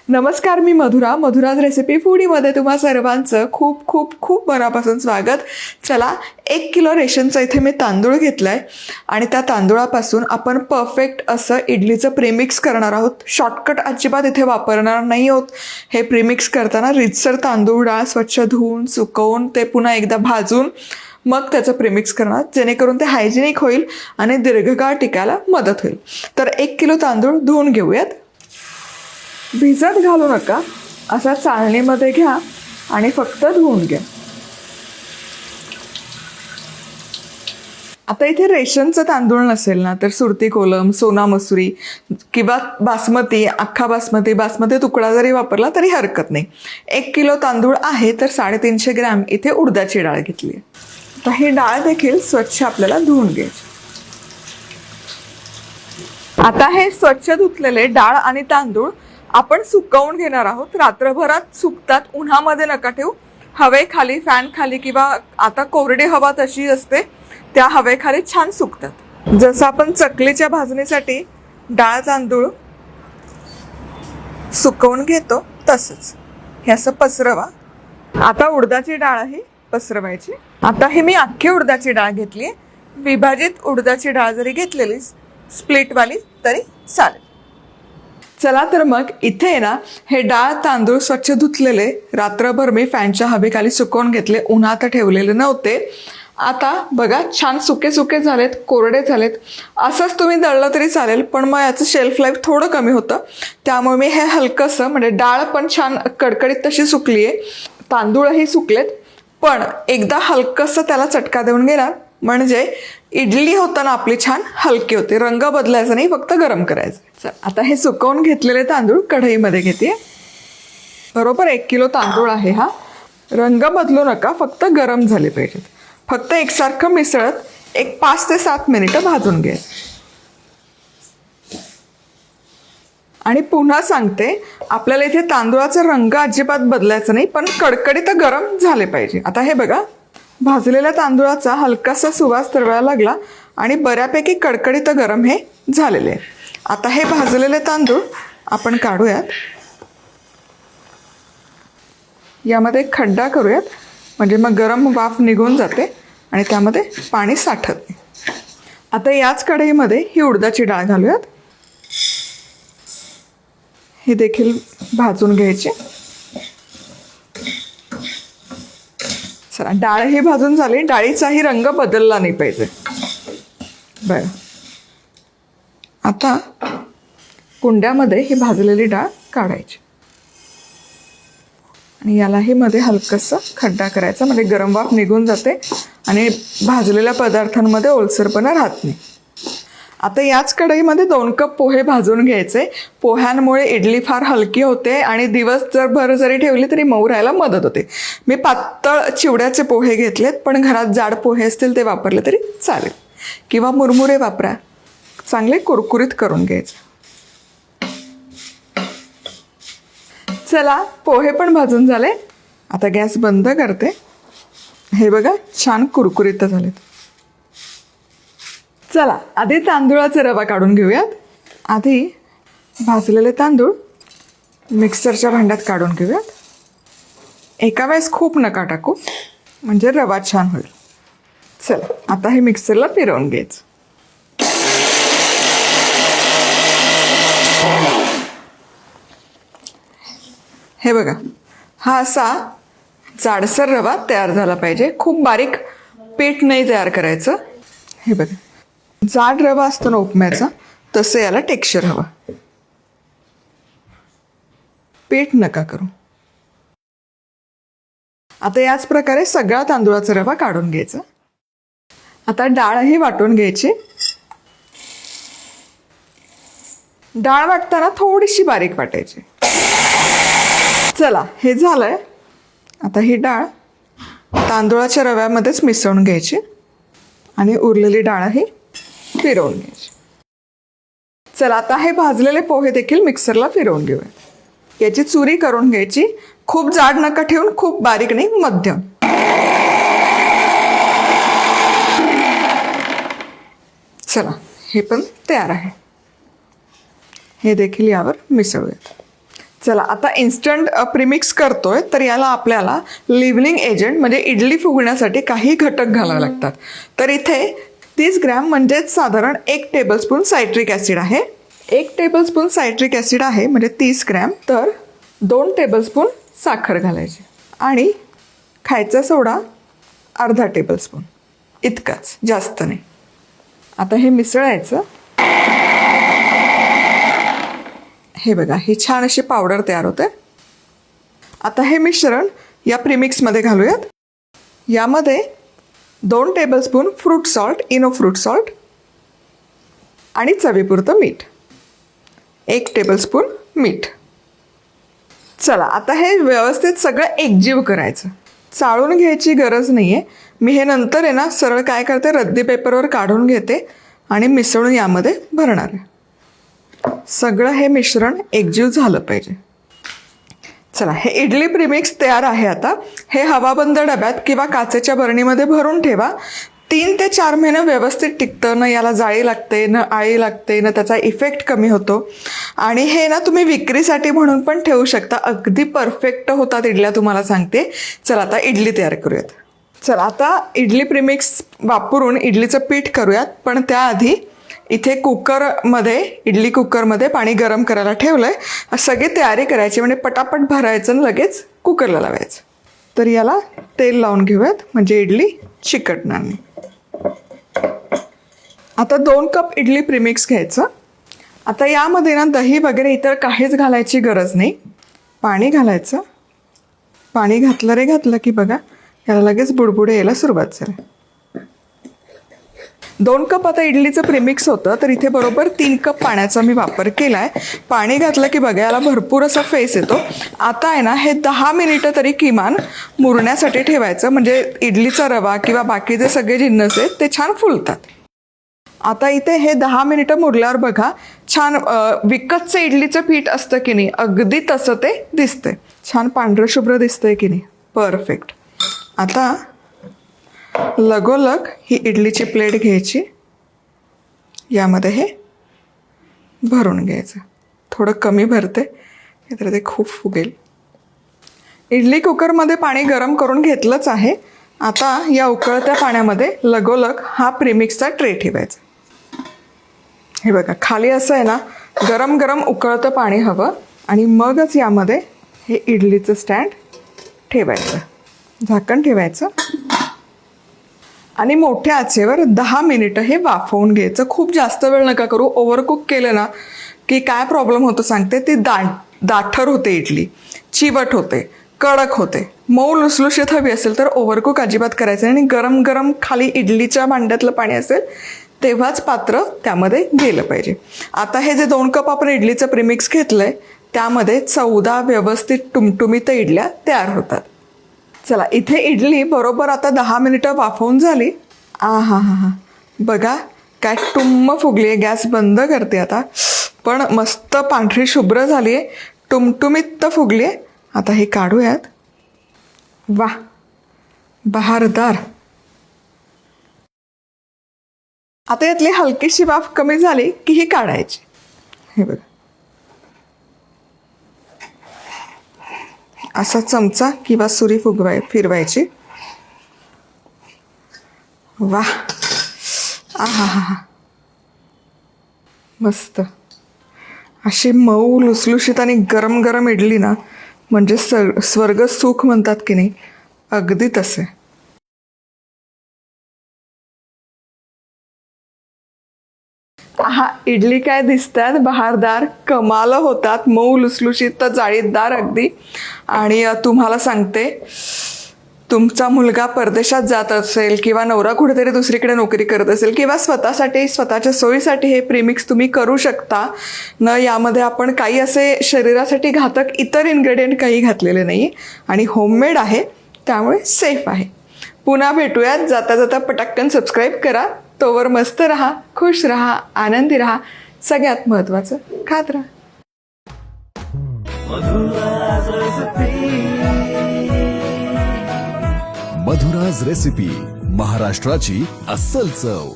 नमस्कार, मी मधुराज रेसिपी फूडीमध्ये तुम्हा सर्वांचं खूप खूप खूप मनापासून स्वागत. चला, 1 किलो रेशनचा इथे मी तांदूळ घेतलाय आणि त्या तांदूळापासून आपण परफेक्ट असं इडलीचं प्रीमिक्स करणार आहोत. शॉर्टकट अजिबात इथे वापरणार नाही आहोत. हे प्रीमिक्स करताना रीतसर तांदूळ डाळ स्वच्छ धुवून सुकवून ते पुन्हा एकदा भाजून मग त्याचं प्रीमिक्स करणार, जेणेकरून ते हायजेनिक होईल आणि दीर्घकाळ टिकायला मदत होईल. तर 1 किलो तांदूळ धुवून घेऊयात. भिजत घालू नका, असा चाळणीमध्ये घ्या आणि फक्त धुवून घ्या. आता इथे रेशनचं तांदूळ नसेल ना तर सुरती कोलम, सोना मसुरी किंवा बासमती, अख्खा बासमती तुकडा जरी वापरला तरी हरकत नाही. 1 किलो तांदूळ आहे तर 350 ग्रॅम इथे उडदाची डाळ घेतली आहे. आता ही डाळ देखील स्वच्छ आपल्याला धुवून घ्यायची. आता हे स्वच्छ धुतलेले डाळ आणि तांदूळ आपण सुकवून घेणार आहोत. रात्रभरात सुकतात, उन्हामध्ये नका ठेवू. हवेखाली, फॅन खाली किंवा आता कोरडी हवा तशी असते त्या हवेखाली छान सुकतात. जसं आपण चकलीच्या भाजणीसाठी डाळ तांदूळ सुकवून घेतो तसंच हे असं पसरवा. आता उडदाची डाळ ही पसरवायची. आता ही मी अख्खी उडदाची डाळ घेतली आहे. विभाजित उडदाची डाळ जरी घेतलेली स्प्लिटवाली तरी चालेल. चला तर मग इथे ना हे डाळ तांदूळ स्वच्छ धुतलेले रात्रभर मी फॅनच्या हवेखाली सुकवून घेतले, उन्हात ठेवलेले नव्हते. आता बघा छान सुके सुके झालेत, कोरडे झालेत. असंच तुम्ही दळलं तरी चालेल, पण मग याचं शेल्फ लाईफ थोडं कमी होतं. त्यामुळे मी हे हलकंसं, म्हणजे डाळ पण छान कडकडीत तशी सुकली आहे, तांदूळही सुकलेत, पण एकदा हलकंसं त्याला चटका देऊन गेला म्हणजे इडली होताना आपली छान हलकी होते. रंग बदलायचा नाही, फक्त गरम करायचं. आता हे सुकवून घेतलेले तांदूळ कढईमध्ये घेते. बरोबर 1 किलो तांदूळ आहे हा. रंग बदलू नका, फक्त गरम झाले पाहिजेत. फक्त एकसारखं मिसळत एक 5 ते 7 मिनिटं भाजून घ्या. आणि पुन्हा सांगते, आपल्याला इथे तांदूळाचा रंग अजिबात बदलायचा नाही, पण कडकडीत गरम झाले पाहिजे. आता हे बघा, भाजलेल्या तांदूळाचा हलकासा सुवास तरवायला लागला आणि बऱ्यापैकी कडकडीत गरम हे झालेले आहे. आता हे भाजलेले तांदूळ आपण काढूयात. यामध्ये खड्डा करूयात, म्हणजे मग गरम वाफ निघून जाते आणि त्यामध्ये पाणी साठत नाही. आता याच कढईमध्ये ही उडदाची डाळ घालूयात. हे देखील भाजून घ्यायचे. चला, डाळ ही भाजून झाली. डाळीचाही रंग बदलला नाही पाहिजे. बरं, आता कुंड्यामध्ये ही भाजलेली डाळ काढायची आणि यालाही मध्ये हलकंसं खड्डा करायचा, म्हणजे गरम वाफ निघून जाते आणि भाजलेल्या पदार्थांमध्ये ओलसरपणा राहत नाही. आता याच कढईमध्ये 2 कप पोहे भाजून घ्यायचे. पोह्यांमुळे इडली फार हलकी होते आणि दिवसभर जरी ठेवली तरी मऊ राहायला मदत होते. मी पातळ चिवड्याचे पोहे घेतलेत, पण घरात जाड पोहे असतील ते वापरले तरी चालेल, किंवा मुरमुरे वापरा. चांगले कुरकुरीत करून घ्यायचे. चला, पोहे पण भाजून झाले. आता गॅस बंद करते. हे बघा छान कुरकुरीत झालेत. चला, आधी तांदूळाचा रवा काढून घेऊयात. आधी भाजलेले तांदूळ मिक्सरच्या भांड्यात काढून घेऊयात. एका वेळेस खूप नका टाकू, म्हणजे रवा छान होईल. चला, आता हे मिक्सरला फिरवून घ्यायचं. हे बघा, हा असा जाडसर रवा तयार झाला पाहिजे. खूप बारीक पीठ नाही तयार करायचं. हे बघा, जाड रवा असतो ना उपम्याचा, तसं याला टेक्स्चर हवं. पीठ नका करू. आता याच प्रकारे सगळा तांदूळाचा रवा काढून घ्यायचा. आता डाळही वाटून घ्यायची. डाळ वाटताना थोडीशी बारीक वाटायची. चला, हे झालंय. आता ही डाळ तांदूळाच्या रव्यामध्येच मिसळून घ्यायची आणि उरलेली डाळही फिरवून घ्यायची. चला, आता हे भाजलेले पोहे देखील मिक्सरला फिरवून घेऊया. याची चुरी करून घ्यायची. खूप जाड नका ठेवून, खूप बारीक नाही, मध्यम. चला, हे पण तयार आहे. हे देखील यावर मिसळूयात. चला आता इन्स्टंट प्रीमिक्स करतोय, तर याला आपल्याला लिव्हनिंग एजंट म्हणजे इडली फुगण्यासाठी काही घटक घालावे लागतात. तर इथे 30 ग्रॅम म्हणजेच साधारण 1 टेबलस्पून सायट्रिक ॲसिड आहे. 1 टेबलस्पून सायट्रिक ॲसिड आहे म्हणजे 30 ग्रॅम. तर 2 टेबलस्पून साखर घालायची आणि खायचा सोडा अर्धा टेबलस्पून इतकाच, जास्त नाही. आता हे मिसळायचं. हे बघा, ही छान अशी पावडर तयार होते. आता हे मिश्रण या प्रीमिक्समध्ये घालूयात. यामध्ये 2 tablespoon fruit salt, Eno fruit salt आणि चवीपुरतं मीठ, 1 टेबलस्पून मीठ. चला आता हे व्यवस्थित सगळं एकजीव करायचं. चाळून घ्यायची गरज नाही आहे. मी हे नंतर आहे ना सरळ काय करते, रद्दी पेपरवर काढून घेते आणि मिसळून यामध्ये भरणार आहे. सगळं हे मिश्रण एकजीव झालं पाहिजे. चला, हे इडली प्रीमिक्स तयार आहे. आता हे हवाबंद डब्यात किंवा काचेच्या बरणीमध्ये भरून ठेवा. 3 ते 4 महिने व्यवस्थित टिकतं. न याला जाळी लागते, न आळी लागते, न त्याचा इफेक्ट कमी होतो. आणि हे ना तुम्ही विक्रीसाठी म्हणून पण ठेवू शकता. अगदी परफेक्ट होतात इडल्या, तुम्हाला सांगते. चला आता इडली तयार करूयात. चला आता इडली प्रीमिक्स वापरून इडलीचं पीठ करूयात. पण त्याआधी इथे इडली कुकरमध्ये पाणी गरम करायला ठेवलं आहे. सगळी तयारी करायची म्हणजे पटापट भरायचं आणि लगेच कुकरला लावायचं. तर याला तेल लावून घेऊयात म्हणजे इडली चिकटणार नाही. आता 2 कप इडली प्रीमिक्स घ्यायचं. आता यामध्ये ना दही वगैरे इतर काहीच घालायची गरज नाही. पाणी घालायचं. पाणी घातलं की बघा याला लगेच बुडबुडे यायला सुरुवात झाली. 2 कप आता इडलीचं प्रीमिक्स होतं, तर इथे बरोबर 3 कप पाण्याचा मी वापर केला आहे. पाणी घातलं की बघा याला भरपूर असा फेस येतो. आता आहे ना हे 10 मिनिटं तरी किमान मुरण्यासाठी ठेवायचं, म्हणजे इडलीचा रवा किंवा बाकीचे सगळे जिन्नस आहेत ते छान फुलतात. आता इथे हे 10 मिनिटं मुरल्यावर बघा छान विकतचं इडलीचं पीठ असतं की नाही, अगदी तसं ते दिसतंय. छान पांढरं शुभ्र दिसतंय की नाही, परफेक्ट. आता लगोलग ही इडलीची प्लेट घ्यायची. यामध्ये हे भरून घ्यायचं. थोडं कमी भरते तर ते खूप फुगेल. इडली कुकरमध्ये पाणी गरम करून घेतलंच आहे. आता या उकळत्या पाण्यामध्ये लगोलग हा प्रीमिक्सचा ट्रे ठेवायचा. हे बघा खाली असं आहे ना गरम गरम उकळतं पाणी हवं आणि मगच यामध्ये हे इडलीचं स्टँड ठेवायचं. झाकण ठेवायचं आणि मोठ्या आचेवर 10 मिनिटं हे वाफवून घ्यायचं. खूप जास्त वेळ नका करू. ओव्हरकुक केलं ना की काय प्रॉब्लेम होतो सांगते, ती दाठर होते इडली, चिवट होते, कडक होते. मऊ लुसलुशीत हवी असेल तर ओव्हरकुक अजिबात करायचं नाही. आणि गरम गरम खाली इडलीच्या भांड्यातलं पाणी असेल तेव्हाच पात्र त्यामध्ये गेलं पाहिजे. आता हे जे 2 कप आपण इडलीचं प्रीमिक्स घेतलं आहे त्यामध्ये 14 व्यवस्थित टुमटुमीत इडल्या तयार होतात. चला इथे इडली बरोबर आता 10 मिनिटं वाफवून झाली. हा बघा काय टुम्म फुगली आहे. गॅस बंद करते आता. पण मस्त पांढरी शुभ्र झाली आहे, टुमटुमीत फुगली आहे. आता हे काढूयात. वा, बहारदार. आता यातली हलकीशी वाफ कमी झाली की ही काढायची. हे बघा असा चमचा किंवा सुरी फिरवायची. वा, हा मस्त अशी मऊ लुसलुशीत आणि गरम गरम इडली ना म्हणजे स्वर्ग सुख म्हणतात की नाही, अगदी तसे. हा इडली काय दिसतात बहारदार, कमाल होतात, मऊ लुसलुशीत जाळीदार अगदी. आणि तुम्हाला सांगते तुमचा मुलगा परदेशात जात असेल किंवा नवरा कुठेतरी दुसरीकडे नोकरी करत असेल किंवा स्वतःच्या सोयीसाठी हे प्रीमिक्स तुम्ही करू शकता. यामध्ये आपण काही असे शरीरासाठी घातक इतर इन्ग्रेडियंट काही घातलेले नाही आणि होममेड आहे त्यामुळे सेफ आहे. पुन्हा भेटूयात. जाता जाता पटकन सबस्क्राईब करा. तोवर मस्त रहा, खुश रहा, आनंदी रहा, सगळ्यात महत्त्वाचं खात राहा. मधुराज रेसिपी, महाराष्ट्राची अस्सल चव.